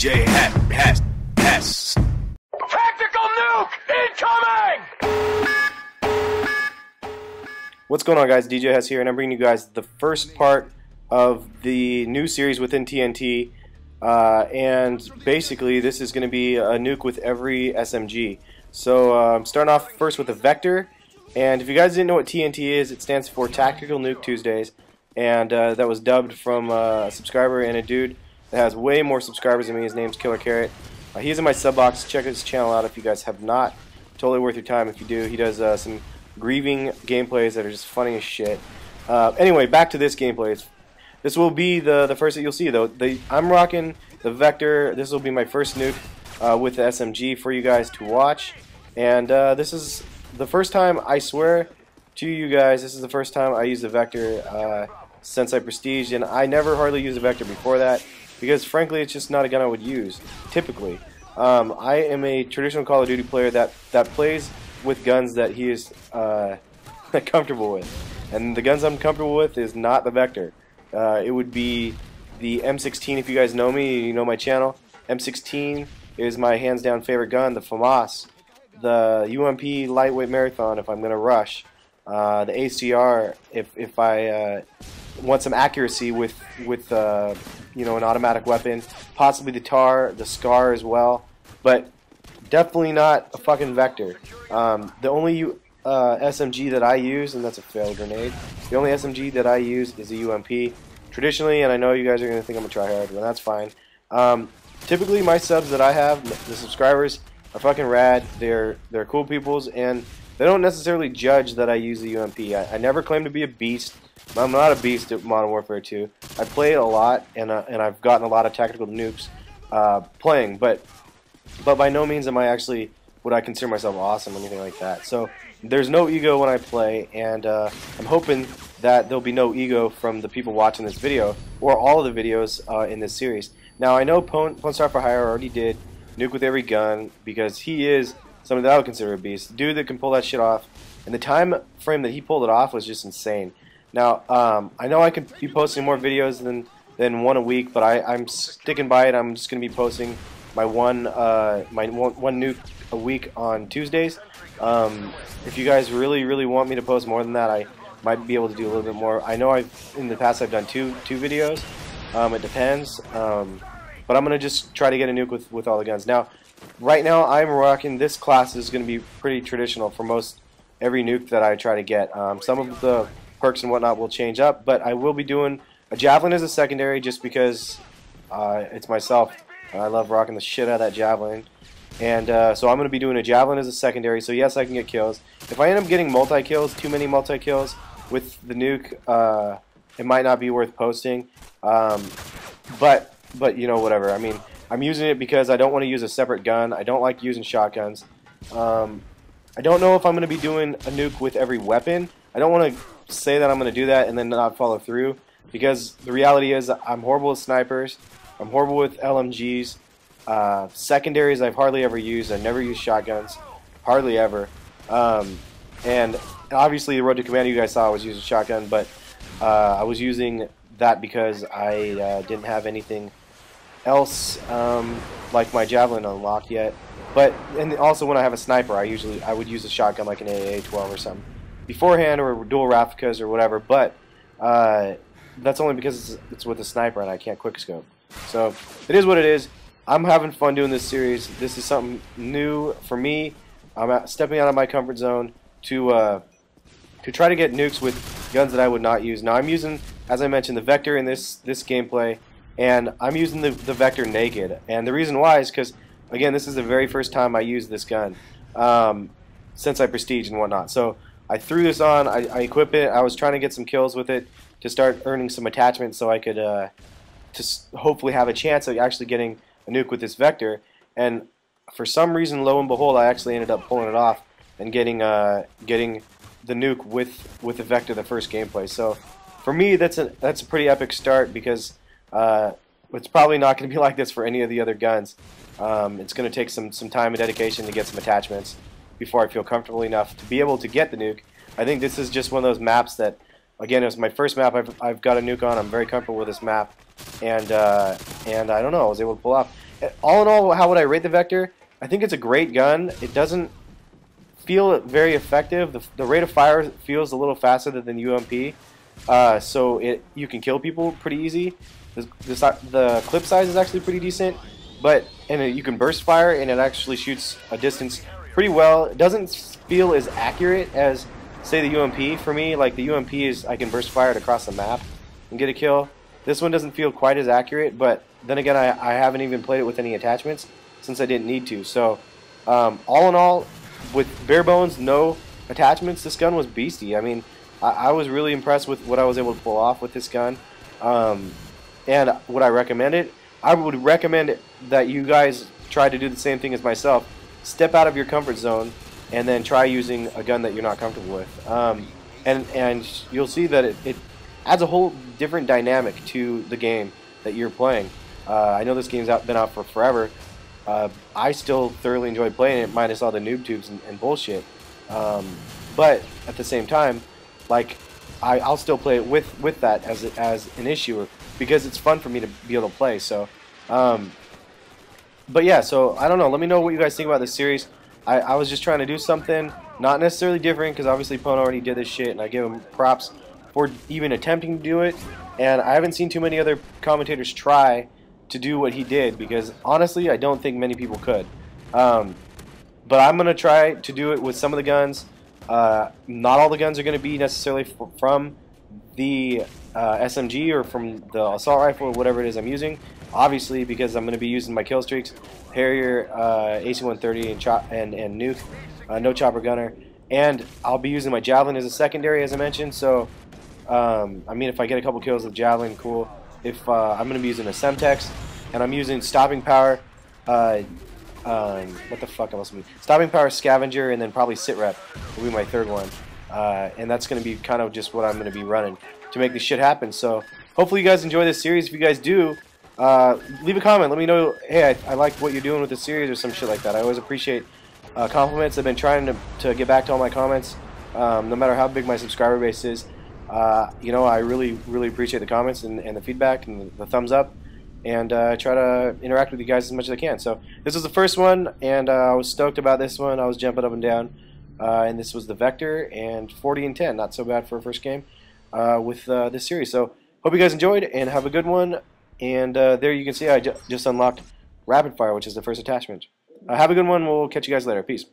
DJ has. Tactical nuke incoming! What's going on, guys? DJ Hess here, and I'm bringing you guys the first part of the new series within TNT. And basically, this is going to be a nuke with every SMG. So I'm starting off first with a Vector. And if you guys didn't know what TNT is, it stands for Tactical Nuke Tuesdays. And that was dubbed from a subscriber and a dude that has way more subscribers than me. His name's Killer Carrot. He's in my sub box. Check his channel out if you guys have not. Totally worth your time if you do. He does some grieving gameplays that are just funny as shit. Anyway, back to this gameplay. This will be the first that you'll see, though. I'm rocking the Vector. This will be my first nuke with the SMG for you guys to watch. And this is the first time, I swear to you guys, this is the first time I use the Vector since I prestiged. And I never hardly used the Vector before that, because frankly it's just not a gun I would use typically. I am a traditional Call of Duty player that plays with guns that he is comfortable with, and the guns I'm comfortable with is not the Vector. It would be the M16. If you guys know me, you know my channel. M16 is my hands down favorite gun. The FAMAS, the UMP lightweight marathon if I'm gonna rush, the ACR if I want some accuracy with you know, an automatic weapon, possibly the TAR, the SCAR as well, but definitely not a fucking Vector. The only SMG that I use, and that's a failed grenade, the only SMG that I use is a UMP. Traditionally, and I know you guys are going to think I'm a tryhard, but that's fine. Typically, my subs that I have, the subscribers, are fucking rad. They're cool peoples, and they don't necessarily judge that I use the UMP. I never claim to be a beast. I'm not a beast at Modern Warfare 2. I play it a lot, and I've gotten a lot of tactical nukes playing, but by no means am I actually, would I consider myself awesome or anything like that. So there's no ego when I play, and I'm hoping that there'll be no ego from the people watching this video, or all of the videos in this series. Now, I know Star for Hire already did Nuke with Every Gun, because he is somebody that I would consider a beast. The dude that can pull that shit off, and the time frame that he pulled it off was just insane. Now, I know I could be posting more videos than one a week, but I'm sticking by it. I'm just going to be posting my one nuke a week on Tuesdays. If you guys really want me to post more than that, I might be able to do a little bit more. I know in the past I've done two videos. It depends, but I'm gonna just try to get a nuke with all the guns. Now, right now I'm rocking, this class is gonna be pretty traditional for most every nuke that I try to get. Some of the perks and whatnot will change up, but I will be doing a Javelin as a secondary just because it's myself. I love rocking the shit out of that Javelin. And so I'm going to be doing a Javelin as a secondary, so yes, I can get kills. If I end up getting multi-kills, too many multi-kills with the nuke, it might not be worth posting. But you know, whatever. I mean, I'm using it because I don't want to use a separate gun. I don't like using shotguns. I don't know if I'm going to be doing a nuke with every weapon. I don't want to say that I'm going to do that and then not follow through, because the reality is I'm horrible with snipers. I'm horrible with LMGs. Secondaries I've hardly ever used. I've never used shotguns, hardly ever. And obviously the Road to Command you guys saw I was using shotgun, but I was using that because I didn't have anything else like my Javelin unlocked yet. But and also when I have a sniper, I would use a shotgun like an AA-12 or something beforehand, or dual Rafficas or whatever. But that's only because it's with a sniper and I can't quickscope. So it is what it is. I'm having fun doing this series. This is something new for me. I'm stepping out of my comfort zone to try to get nukes with guns that I would not use. Now I'm using, as I mentioned, the Vector in this gameplay, and I'm using the Vector naked. And the reason why is because, again, this is the very first time I used this gun since I prestige and whatnot. So I threw this on, I equipped it, I was trying to get some kills with it to start earning some attachments so I could to hopefully have a chance of actually getting a nuke with this Vector. And for some reason, lo and behold, I actually ended up pulling it off and getting the nuke with the Vector the first gameplay. So for me, that's a pretty epic start, because it's probably not going to be like this for any of the other guns. It's going to take some time and dedication to get some attachments before I feel comfortable enough to be able to get the nuke. I think this is just one of those maps that, again, it was my first map I've got a nuke on. I'm very comfortable with this map. and I don't know, I was able to pull off. All in all, how would I rate the Vector? I think it's a great gun. It doesn't feel very effective. The rate of fire feels a little faster than UMP, so you can kill people pretty easy. The clip size is actually pretty decent, and you can burst fire, and it actually shoots a distance pretty well. It doesn't feel as accurate as, say, the UMP for me. Like the UMP is, I can burst fire it across the map and get a kill. This one doesn't feel quite as accurate, but then again, I haven't even played it with any attachments since I didn't need to. So all in all, with bare bones, no attachments, this gun was beastie. I mean, I was really impressed with what I was able to pull off with this gun. And would I recommend it? I would recommend that you guys try to do the same thing as myself. Step out of your comfort zone and then try using a gun that you're not comfortable with. And you'll see that it adds a whole different dynamic to the game that you're playing. I know this game's been out for forever. I still thoroughly enjoy playing it, minus all the noob tubes and bullshit. But at the same time, like, I'll still play it with that as an issue, because it's fun for me to be able to play. So, but yeah, so I don't know. Let me know what you guys think about this series. I was just trying to do something not necessarily different, because obviously Pwn already did this shit, and I give him props for even attempting to do it. And I haven't seen too many other commentators try to do what he did, because honestly, I don't think many people could. But I'm gonna try to do it with some of the guns. Not all the guns are going to be necessarily from the SMG or from the assault rifle or whatever it is I'm using. Obviously, because I'm going to be using my Killstreaks, Harrier, AC-130, and Nuke, no chopper gunner, and I'll be using my Javelin as a secondary, as I mentioned. So, I mean, if I get a couple kills with Javelin, cool. If I'm going to be using a Semtex, and I'm using stopping power. What the fuck else? Stopping power, scavenger, and then probably sit rep will be my third one. And that's going to be kind of just what I'm going to be running to make this shit happen. So hopefully you guys enjoy this series. If you guys do, leave a comment. Let me know, hey, I like what you're doing with this series or some shit like that. I always appreciate compliments. I've been trying to get back to all my comments, no matter how big my subscriber base is. You know, I really appreciate the comments and the feedback and the thumbs up. And try to interact with you guys as much as I can. So this was the first one, and I was stoked about this one. I was jumping up and down, and this was the Vector, and 40 and 10, not so bad for a first game with this series. So hope you guys enjoyed, and have a good one. And there you can see I just unlocked Rapid Fire, which is the first attachment. Have a good one. We'll catch you guys later. Peace.